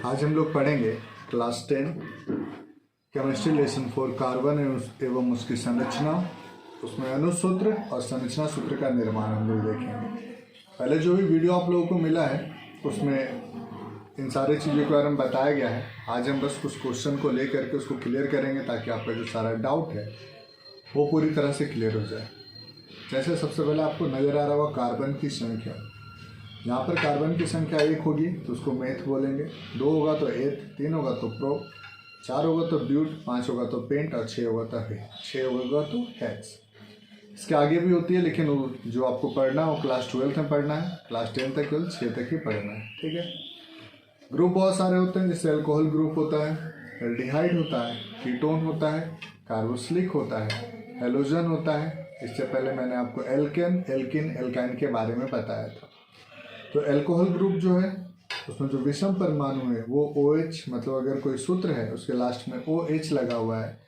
आज हम लोग पढ़ेंगे क्लास 10 केमिस्ट्री लेसन 4 कार्बन एवं उसकी संरचना, उसमें अनुसूत्र और संरचना सूत्र का निर्माण हम लोग देखेंगे। पहले जो भी वीडियो आप लोगों को मिला है उसमें इन सारी चीज़ों के बारे में बताया गया है। आज हम बस कुछ क्वेश्चन को लेकर के उसको क्लियर करेंगे ताकि आपका जो सारा डाउट है वो पूरी तरह से क्लियर हो जाए। जैसे सबसे पहले आपको नज़र आ रहा होगा कार्बन की संख्या। यहाँ पर कार्बन की संख्या 1 होगी तो उसको मेथ बोलेंगे, 2 होगा तो एथ, 3 होगा तो प्रो, 4 होगा तो ब्यूट, 5 होगा तो पेंट और 6 होगा तो हेक्स। इसके आगे भी होती है लेकिन वो जो आपको पढ़ना है वो क्लास 12 में पढ़ना है, क्लास 10 तक केवल 6 तक ही पढ़ना है। ठीक है। ग्रुप बहुत सारे होते हैं, जैसे अल्कोहल ग्रुप होता है, एल्डिहाइड होता है, कीटोन होता है, कार्बोक्सिलिक होता है, हेलोजन होता है। इससे पहले मैंने आपको एल्केन, एल्किन, एल्काइन के बारे में बताया था। तो अल्कोहल ग्रुप जो है उसमें जो विषम परमाणु है वो OH, मतलब अगर कोई सूत्र है उसके लास्ट में OH लगा हुआ है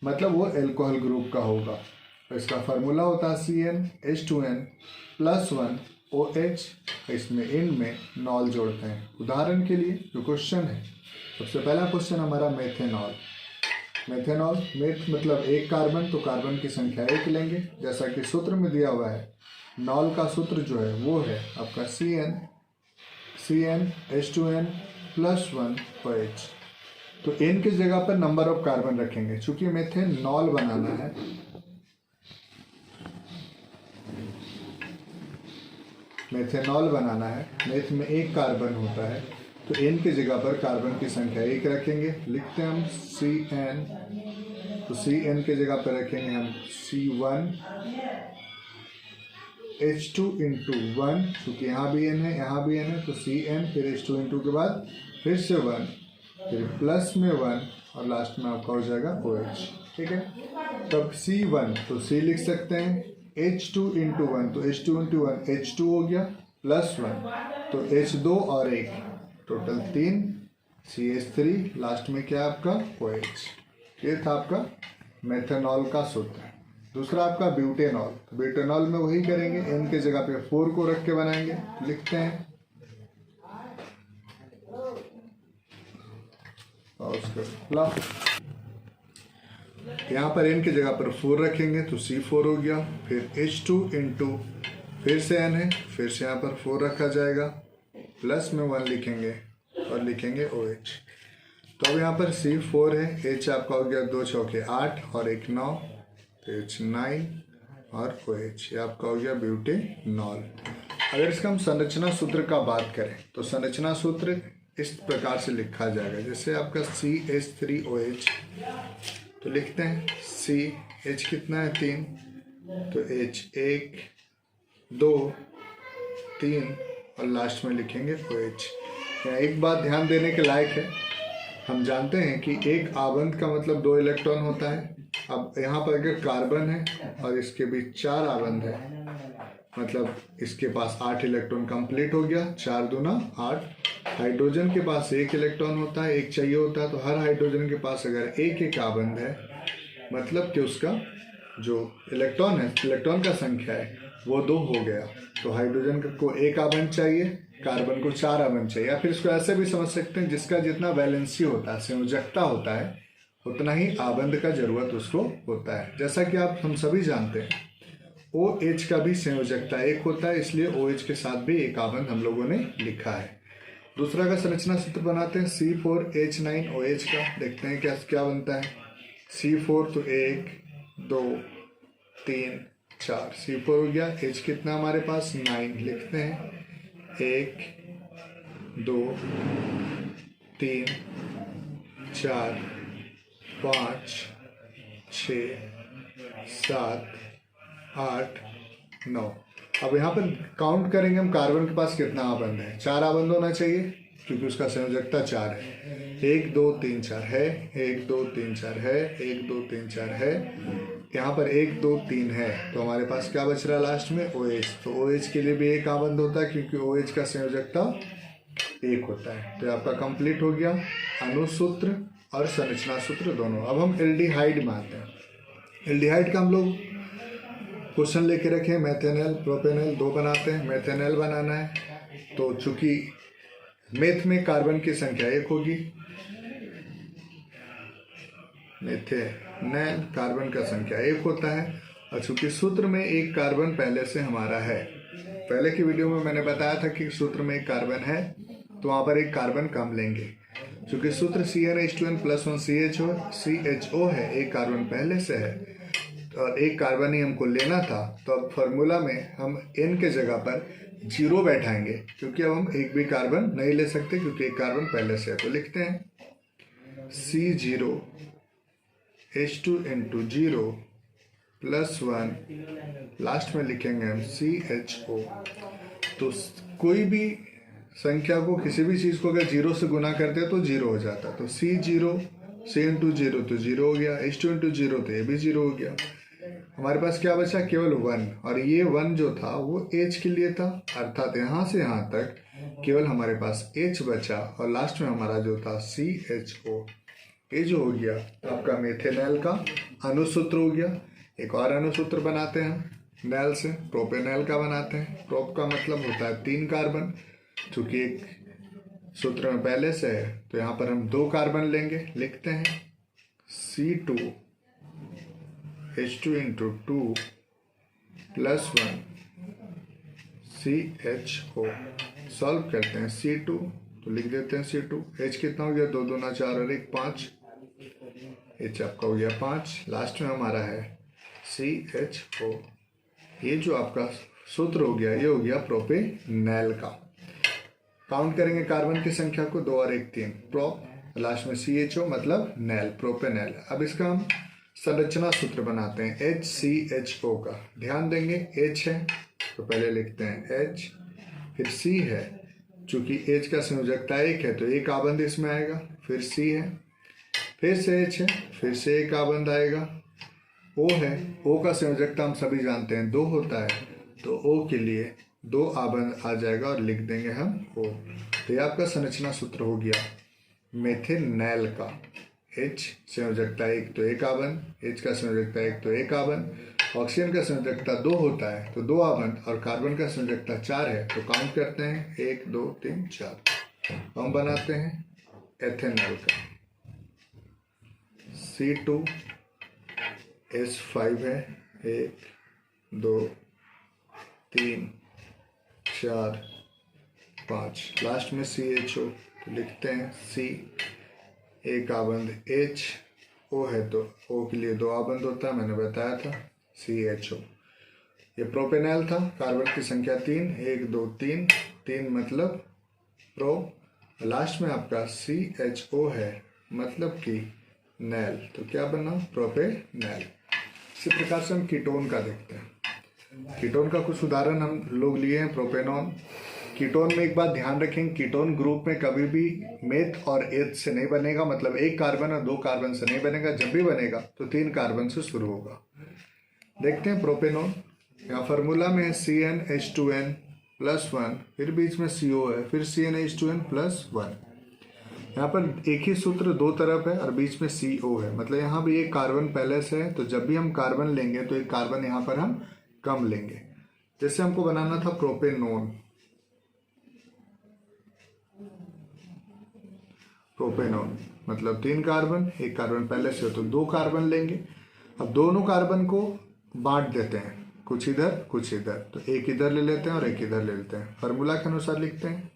मतलब वो अल्कोहल ग्रुप का होगा। तो इसका फार्मूला होता है CnH2n+1 OH। इसमें इन में नॉल जोड़ते हैं। उदाहरण के लिए जो क्वेश्चन है, सबसे पहला क्वेश्चन हमारा मेथेनॉल। मेथेनॉल मेथ मतलब एक कार्बन, तो कार्बन की संख्या 1 लेंगे जैसा कि सूत्र में दिया हुआ है। नॉल का सूत्र जो है वो है आपका CnH2n+1 OH। तो n की जगह पर नंबर ऑफ कार्बन रखेंगे। चूंकि मेथेनॉल बनाना है, मेथ में एक कार्बन होता है तो n की जगह पर कार्बन की संख्या 1 रखेंगे। लिखते हैं हम Cn, तो Cn की जगह पर रखेंगे हम C1H2 × 1, क्योंकि यहाँ भी n है यहाँ भी n है, तो Cn फिर H2 × के बाद फिर से 1, फिर प्लस में 1 और लास्ट में आपका हो जाएगा OH। ठीक है। तब C1 तो C लिख सकते हैं, H2 × 1 तो H2 × 1 H2 हो गया, +1 तो H2 और 1 टोटल 3 CH3, लास्ट में क्या है आपका OH। ये था आपका मेथेनॉल का सूत्र। दूसरा आपका ब्यूटेनॉल। तो ब्यूटेनॉल में वही करेंगे, n के जगह पे 4 को रख के बनाएंगे। लिखते हैं और उसका यहाँ पर n की जगह पर 4 रखेंगे तो C4 हो गया, फिर H2 × फिर से n है, फिर से यहाँ पर 4 रखा जाएगा, प्लस में 1 लिखेंगे और लिखेंगे OH। तो अब यहाँ पर C4 है, H आपका हो गया 2 चौके 8 और 1 9, तो H9 और OH। ये आपका हो गया ब्यूटेनॉल। अगर इसका हम संरचना सूत्र का बात करें तो संरचना सूत्र इस प्रकार से लिखा जाएगा, जैसे आपका CH3OH। तो लिखते हैं CH कितना है 3, तो H 1 2 3 और लास्ट में लिखेंगे OH। एक बात ध्यान देने के लायक है, हम जानते हैं कि एक आबंध का मतलब 2 इलेक्ट्रॉन होता है। अब यहाँ पर अगर कार्बन है और इसके बीच 4 आबंध है, मतलब इसके पास 8 इलेक्ट्रॉन कंप्लीट हो गया, 4 दूना 8। हाइड्रोजन के पास 1 इलेक्ट्रॉन होता है, 1 चाहिए होता है, तो हर हाइड्रोजन के पास अगर एक आबंध है मतलब कि उसका जो इलेक्ट्रॉन है, इलेक्ट्रॉन का संख्या है वो 2 हो गया। तो हाइड्रोजन को 1 आबंध चाहिए, कार्बन को 4 आबंध चाहिए। या फिर इसको ऐसे भी समझ सकते हैं, जिसका जितना वैलेंसी होता है, संयोजकता होता है, उतना ही आबंध का जरूरत उसको होता है। जैसा कि हम सभी जानते हैं OH का भी संयोजकता 1 होता है, इसलिए OH के साथ भी एक आबंध हम लोगों ने लिखा है। दूसरा का संरचना सूत्र बनाते हैं C4H9OH का। देखते हैं क्या बनता है। C4 तो 1 2 3 4, C4 हो गया। H कितना हमारे पास 9, लिखते हैं 1 2 3 4 5 6 7 8 9। अब यहाँ पर काउंट करेंगे हम, कार्बन के पास कितना आबंध है। 4 आबंध होना चाहिए क्योंकि उसका संयोजकता 4 है। 1 2 3 4 है, 1 2 3 4 है, 1 2 3 4 है। यहाँ पर 1 2 3 है, तो हमारे पास क्या बच रहा है लास्ट में OH। तो OH के लिए भी एक आबंध होता है क्योंकि OH का संयोजकता 1 होता है। तो आपका कंप्लीट हो गया अणुसूत्र और संरचना सूत्र दोनों। अब हम एल्डिहाइड में आते हैं। एल्डिहाइड का हम लोग क्वेश्चन लेके रखे, मेथेनॉल प्रोपेनॉल 2 बनाते हैं। मेथेनॉल बनाना है तो चूंकि मेथ में कार्बन की संख्या 1 होगी, मेथेनॉल कार्बन का संख्या 1 होता है। और चूंकि सूत्र में एक कार्बन पहले से हमारा है, पहले की वीडियो में मैंने बताया था कि सूत्र में एक कार्बन है तो वहां पर एक कार्बन कम लेंगे। चूंकि सूत्र CnH2n+1 CHO है, एक कार्बन पहले से है और एक कार्बन ही हमको लेना था, तो अब फॉर्मूला में हम n के जगह पर 0 बैठाएंगे, क्योंकि अब हम एक भी कार्बन नहीं ले सकते क्योंकि एक कार्बन पहले से है। तो लिखते हैं C0H2n+0 लास्ट में लिखेंगे हम CHO। तो कोई भी संख्या को, किसी भी चीज को अगर 0 से गुना करते हैं तो 0 हो जाता है। तो C0 C×0 तो 0 हो गया, H2×0 तो ये भी 0 हो गया। हमारे पास क्या बचा? केवल 1, और ये 1 जो था वो H के लिए था, अर्थात यहाँ से यहाँ तक केवल हमारे पास H बचा और लास्ट में हमारा जो था CHO। ये जो हो गया आपका मेथेनॉल का अनुसूत्र हो गया। एक और अनुसूत्र बनाते हैं नैल से, प्रोपेनॉल का बनाते हैं। प्रोप का मतलब होता है 3 कार्बन, चूंकि एक सूत्र में पहले से है तो यहाँ पर हम 2 कार्बन लेंगे। लिखते हैं C2H2×2+1 CHO। सॉल्व करते हैं C2 तो लिख देते हैं C2। H कितना हो गया? 2 दूना 4 और 1 5, H आपका हो गया 5। लास्ट में हमारा है CHO। ये जो आपका सूत्र हो गया, ये हो गया प्रोपेनॉल का। काउंट करेंगे कार्बन की संख्या को, 2 और 1 3, प्रोप, लास्ट में CHO मतलब नैल, प्रोपेनॉल। अब इसका हम संरचना सूत्र बनाते हैं HCHO का। ध्यान देंगे H है तो पहले लिखते हैं H, फिर C है, चूंकि H का संयोजकता 1 है तो एक आबंध इसमें आएगा, फिर C है, फिर से H है, फिर से एक आबंध आएगा, O है, O का संयोजकता हम सभी जानते हैं 2 होता है, तो O के लिए 2 आबंध आ जाएगा और लिख देंगे हम O। तो ये आपका संरचना सूत्र हो गया मेथेनॉल का। H संयोजकता 1 तो एक आबंध, H का संयोजकता 1 तो एक आबंध, ऑक्सीजन का संयोजकता 2 होता है तो 2 आबंध, और कार्बन का संयोजकता 4 है तो काउंट करते हैं 1 2 3 4। हम बनाते हैं एथेनॉल का। C2H5 है, 1 2 3 4 5, लास्ट में CHO तो लिखते हैं C, एक आबंध H, O है तो O के लिए 2 आबंध होता है, मैंने बताया था CHO। ये प्रोपेनॉल था, कार्बन की संख्या 3, 1 2 3, 3 मतलब प्रो, लास्ट में आपका CHO है मतलब कि नैल, तो क्या बना? प्रोपेनॉल। इसी प्रकार से हम कीटोन का देखते हैं। कीटोन का कुछ उदाहरण हम लोग लिए हैं। प्रोपेनॉन। कीटोन में एक बात ध्यान रखें, कीटोन ग्रुप में कभी भी मेथ और एथ से नहीं बनेगा, मतलब एक कार्बन और 2 कार्बन से नहीं बनेगा। जब भी बनेगा तो 3 कार्बन से शुरू होगा। देखते हैं प्रोपेनॉन। यहाँ फार्मूला में है CnH2n+1, फिर बीच में CO है, फिर CnH2n+1। यहाँ पर एक ही सूत्र 2 तरफ है और बीच में CO है, मतलब यहाँ भी एक कार्बन पहले से है, तो जब भी हम कार्बन लेंगे तो एक कार्बन यहाँ पर हम कम लेंगे। जैसे हमको बनाना था प्रोपेनॉन, प्रोपेनॉन मतलब 3 कार्बन, एक कार्बन पहले से हो तो 2 कार्बन लेंगे। अब दोनों कार्बन को बांट देते हैं, कुछ इधर कुछ इधर, तो एक इधर ले लेते हैं और एक इधर ले लेते हैं। फार्मूला के अनुसार लिखते हैं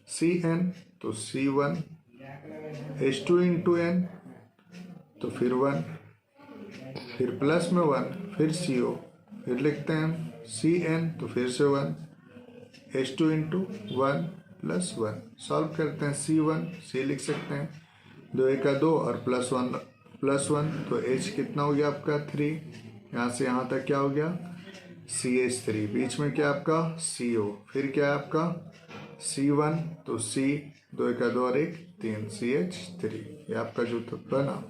Cn तो C1, H2×n तो फिर 1, फिर प्लस में 1, फिर CO, फिर लिखते हैं Cn तो फिर से 1, H2×1+1। सॉल्व करते हैं C1, C लिख सकते हैं, 2 1 2 और +1 तो H कितना हो गया आपका 3, यहाँ से यहाँ तक क्या हो गया CH3, बीच में क्या आपका CO, फिर क्या है आपका C1 तो C, 2 1 2 और 1 3 CH3। ये आपका जो बना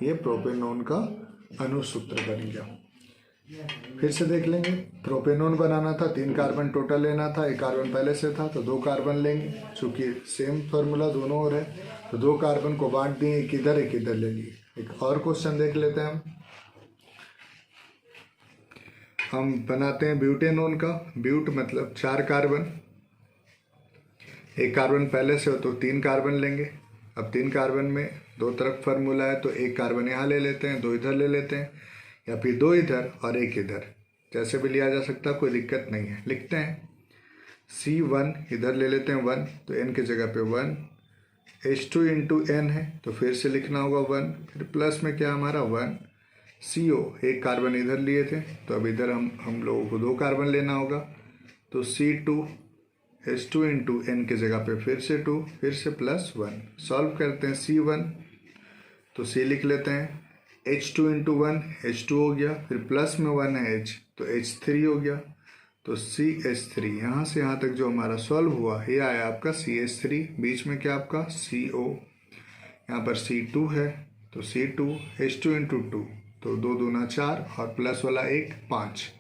ये प्रोपेनॉन का अनुसूत्र बन गया। फिर से देख लेंगे, प्रोपेनॉन बनाना था, 3 कार्बन टोटल लेना था, एक कार्बन पहले से था तो 2 कार्बन लेंगे, चूंकि सेम फार्मूला दोनों ओर है तो 2 कार्बन को बांट दिए, एक इधर ले लिए। एक और क्वेश्चन देख लेते हैं हम बनाते हैं ब्यूटेनॉन का। ब्यूट मतलब 4 कार्बन, एक कार्बन पहले से हो तो 3 कार्बन लेंगे। अब 3 कार्बन में 2 तरफ फार्मूला है, तो 1 कार्बन यहाँ ले लेते हैं, 2 इधर ले लेते हैं, या फिर 2 इधर और 1 इधर, जैसे भी लिया जा सकता है, कोई दिक्कत नहीं है। लिखते हैं C1 इधर ले लेते हैं 1, तो n की जगह पे 1, H2 इंटू n है तो फिर से लिखना होगा 1, फिर प्लस में क्या हमारा 1, CO 1 कार्बन इधर लिए थे, तो अब इधर हम लोगों को 2 कार्बन लेना होगा, तो C2 H2 इंटू n की जगह पे फिर से 2, फिर से प्लस 1। सॉल्व करते हैं C1, तो C लिख लेते हैं, H2 इंटू 1 H2 हो गया, फिर प्लस में 1 है H, तो H3 हो गया, तो CH3। यहाँ से यहाँ तक जो हमारा सॉल्व हुआ ये आया आपका CH3, बीच में क्या आपका CO, यहाँ पर C2 है तो C2 H2 इंटू 2, तो 2 दूना 4 और प्लस वाला 1 5,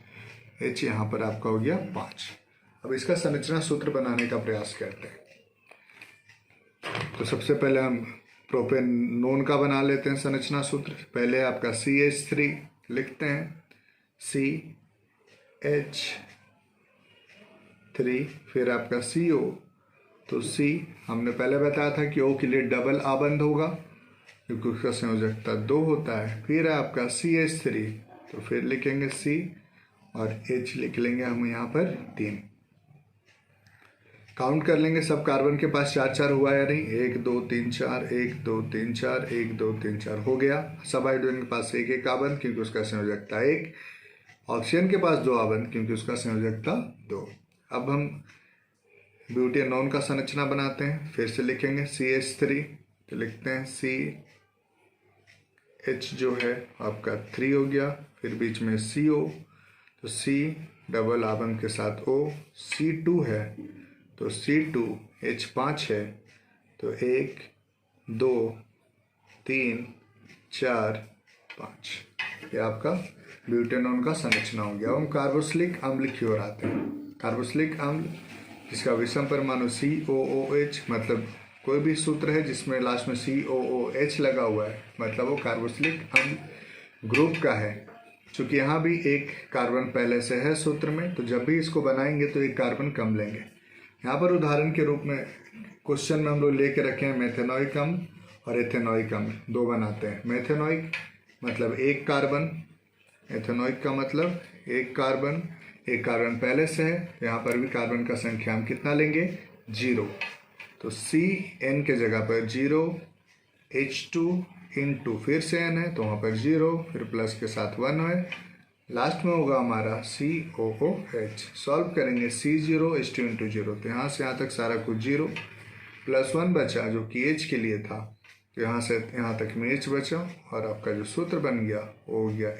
H यहाँ पर आपका हो गया 5। अब इसका संरचना सूत्र बनाने का प्रयास करते हैं। तो सबसे पहले हम प्रोपेनोन का बना लेते हैं संरचना सूत्र। पहले आपका CH3 लिखते हैं, CH3, फिर आपका CO, तो C हमने पहले बताया था कि O के लिए डबल आबंध होगा क्योंकि उसका संयोजकता 2 होता है। फिर आपका CH3, तो फिर लिखेंगे C और H लिख लेंगे हम यहाँ पर 3। काउंट कर लेंगे सब कार्बन के पास 4 हुआ या नहीं, 1 2 3 4, 1 2 3 4, 1 2 3 4 हो गया। सब हाइड्रोजन के पास 1 आबंध क्योंकि उसका संयोजकता 1, ऑक्सीजन के पास 2 आबंध क्योंकि उसका संयोजकता 2। अब हम ब्यूटेनॉन का संरचना बनाते हैं। फिर से लिखेंगे CH3, तो लिखते हैं CH जो है आपका 3 हो गया, फिर बीच में CO, तो C डबल आबंध के साथ O, C2 है तो C2 H5 है, तो 1 2 3 4 5, ये आपका ब्यूटेनॉन का संरचना हो गया। अब हम कार्बोक्सिलिक अम्ल की ओर आते हैं। कार्बोक्सिलिक अम्ल जिसका विषम परमाणु COOH, मतलब कोई भी सूत्र है जिसमें लास्ट में COOH लगा हुआ है, मतलब वो कार्बोक्सिलिक अम्ल ग्रुप का है। चूँकि यहाँ भी 1 कार्बन पहले से है सूत्र में, तो जब भी इसको बनाएंगे तो 1 कार्बन कम लेंगे। यहाँ पर उदाहरण के रूप में क्वेश्चन में हम लोग लेके रखे हैं मेथेनॉइक अम्ल और एथेनॉइक अम्ल, 2 बनाते हैं। मेथेनॉइक मतलब 1 कार्बन, एथेनॉइक का मतलब 1 कार्बन, 1 कार्बन पहले से है, तो यहाँ पर भी कार्बन का संख्या हम कितना लेंगे 0, तो CN के जगह पर 0, H2 इंटू फिर से N है तो वहाँ पर 0, फिर प्लस के साथ 1 है, लास्ट में होगा हमारा COOH। सॉल्व करेंगे C0 H2 इंटू 0, तो यहाँ से यहाँ तक सारा कुछ 0, प्लस 1 बचा जो कि H के लिए था, तो यहाँ से यहाँ तक में H बचा और आपका जो सूत्र बन गया वो हो गया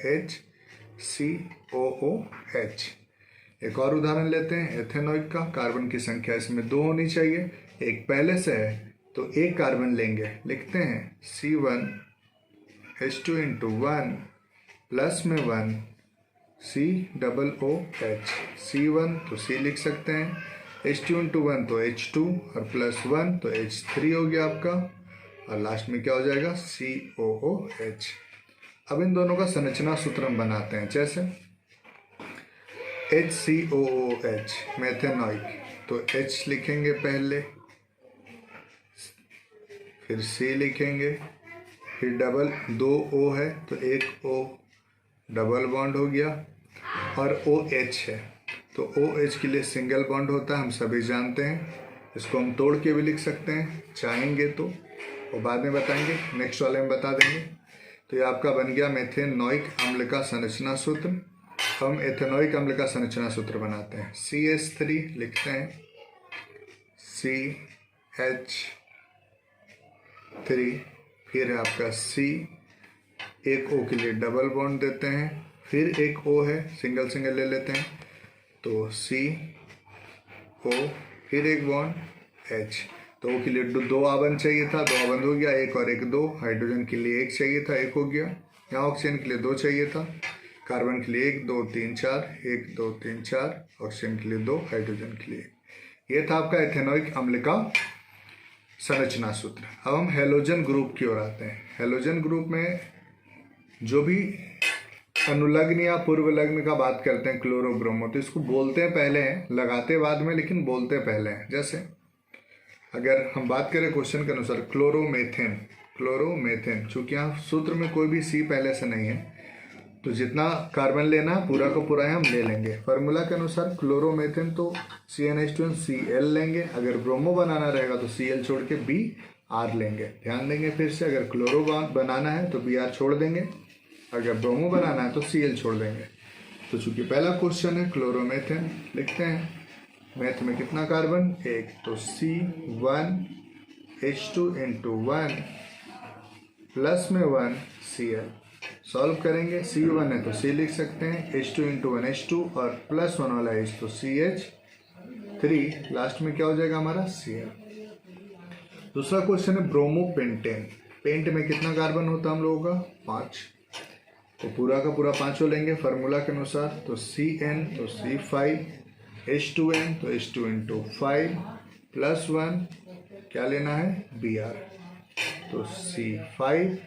HCOOH। एक और उदाहरण लेते हैं एथेनॉइक का। कार्बन की संख्या इसमें 2 होनी चाहिए, 1 पहले से है तो 1 कार्बन लेंगे। लिखते हैं C1 H2 इंटू 1 प्लस में 1 COOH, C1 तो C लिख सकते हैं, H2 इंटू 1 तो H2 और प्लस 1 तो H3 हो गया आपका, और लास्ट में क्या हो जाएगा COOH। अब इन दोनों का संरचना सूत्र हम बनाते हैं, जैसे HCOOH मेथेनॉइक, तो H लिखेंगे पहले, फिर C लिखेंगे, फिर डबल 2 O है तो 1 O डबल बॉन्ड हो गया, और OH है तो OH के लिए सिंगल बॉन्ड होता है, हम सभी जानते हैं। इसको हम तोड़ के भी लिख सकते हैं चाहेंगे तो, वो बाद में बताएंगे, नेक्स्ट वाले में बता देंगे। तो ये आपका बन गया मेथेनॉइक अम्ल का संरचना सूत्र। हम एथेनॉइक अम्ल का संरचना सूत्र बनाते हैं। CH3 लिखते हैं, CH3, फिर है आपका C, 1 O के लिए डबल बॉन्ड देते हैं, फिर 1 O है सिंगल सिंगल ले लेते हैं, तो CO, फिर 1 बॉन्ड H, तो O के लिए 2 आबंध चाहिए था, 2 आबंध हो गया, 1 और 1 2, हाइड्रोजन के लिए 1 चाहिए था, 1 हो गया। यहाँ ऑक्सीजन के लिए 2 चाहिए था, कार्बन के लिए 1 2 3 4, 1 2 3 4, ऑक्सीजन के लिए 2, हाइड्रोजन के लिए। ये था आपका एथेनॉइक अम्ल का संरचना सूत्र। अब हम हेलोजन ग्रुप की ओर आते हैं। हेलोजन ग्रुप में जो भी अनुलग्न या पूर्वलग्न का बात करते हैं, क्लोरो ब्रोमो, तो इसको बोलते हैं पहले हैं, लगाते बाद में, लेकिन बोलते पहले हैं। जैसे अगर हम बात करें क्वेश्चन के अनुसार क्लोरोमेथेन, चूँकि यहाँ सूत्र में कोई भी सी पहले से नहीं है तो जितना कार्बन लेना है पूरा का पूरा हम ले लेंगे। फार्मूला के अनुसार क्लोरोमेथेन तो CnH2n Cl लेंगे, अगर ब्रोमो बनाना रहेगा तो Cl छोड़ के Br लेंगे। ध्यान देंगे फिर से, अगर क्लोरो बनाना है तो Br छोड़ देंगे, अगर ब्रोमो बनाना है तो Cl छोड़ देंगे। तो चूंकि पहला क्वेश्चन है क्लोरोमेथेन, लिखते हैं मैथ में कितना कार्बन, एक, तो C1H2 × 1 प्लस में 1 Cl। सॉल्व करेंगे, C1 है तो C लिख सकते हैं, H2 × 1 H2 और प्लस 1 वाला H तो CH3, लास्ट में क्या हो जाएगा हमारा Cl। दूसरा क्वेश्चन है ब्रोमोपेंटेन। पेंट में कितना कार्बन होता है हम लोगों का, 5, तो पूरा का पूरा 5 लेंगे फार्मूला के अनुसार। तो Cn तो C5, H2n तो H2 × 5 प्लस 1 क्या लेना है Br, तो C5,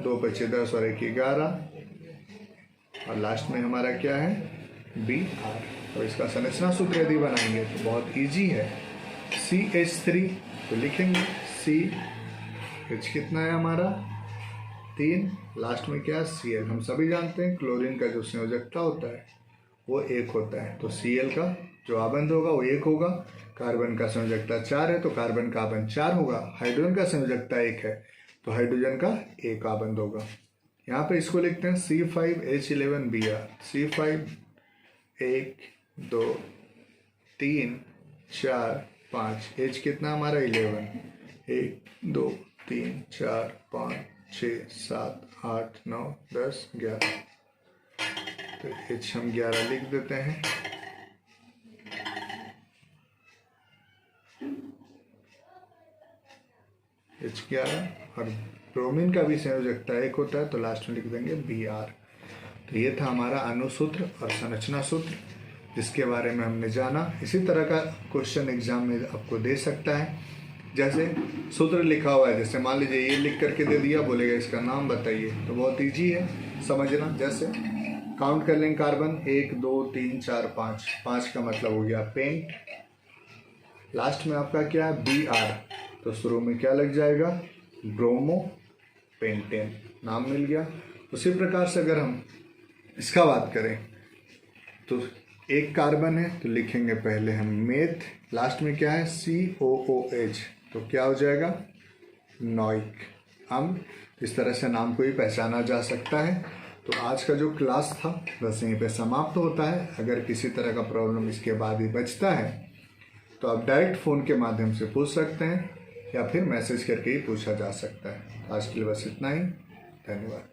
2 बचे 10 और 1 11 और लास्ट में हमारा क्या है Br। तो इसका संरचना सूत्र यदि बनाएंगे तो बहुत इजी है, CH3 तो लिखेंगे CH कितना है हमारा 3, लास्ट में क्या Cl। हम सभी जानते हैं क्लोरीन का जो संयोजकता होता है वो 1 होता है, तो Cl का जो आबंध होगा वो 1 होगा। कार्बन का संयोजकता 4 है तो कार्बन का आबंध 4 होगा। हाइड्रोजन का संयोजकता 1 है तो हाइड्रोजन का 1 आबंध होगा। यहाँ पे इसको लिखते हैं C5H11Br। C5 1 2 3 4 5, H कितना हमारा 11, 1 2 3 4 5 6 7 8 9 10 11, तो H हम 11 लिख देते हैं। H11 और ब्रोमीन का भी संयोजकता 1 होता है तो लास्ट में लिख देंगे Br। तो ये था हमारा अनुसूत्र और संरचना सूत्र जिसके बारे में हमने जाना। इसी तरह का क्वेश्चन एग्जाम में आपको दे सकता है, जैसे सूत्र लिखा हुआ है, जैसे मान लीजिए ये लिख करके दे दिया, बोलेगा इसका नाम बताइए, तो बहुत इजी है समझना। जैसे काउंट कर लेंगे कार्बन 1 2 3 4 5, 5 का मतलब हो गया पेंट, लास्ट में आपका क्या है Br, तो शुरू में क्या लग जाएगा ब्रोमो पेंटेन, नाम मिल गया। उसी प्रकार से अगर हम इसका बात करें तो एक कार्बन है तो लिखेंगे पहले हम मेथ, लास्ट में क्या है COOH, तो क्या हो जाएगा नॉइक। हम इस तरह से नाम को ही पहचाना जा सकता है। तो आज का जो क्लास था बस यहीं पे समाप्त होता है। अगर किसी तरह का प्रॉब्लम इसके बाद ही बचता है तो आप डायरेक्ट फ़ोन के माध्यम से पूछ सकते हैं या फिर मैसेज करके ही पूछा जा सकता है। आज के लिए बस इतना ही, धन्यवाद।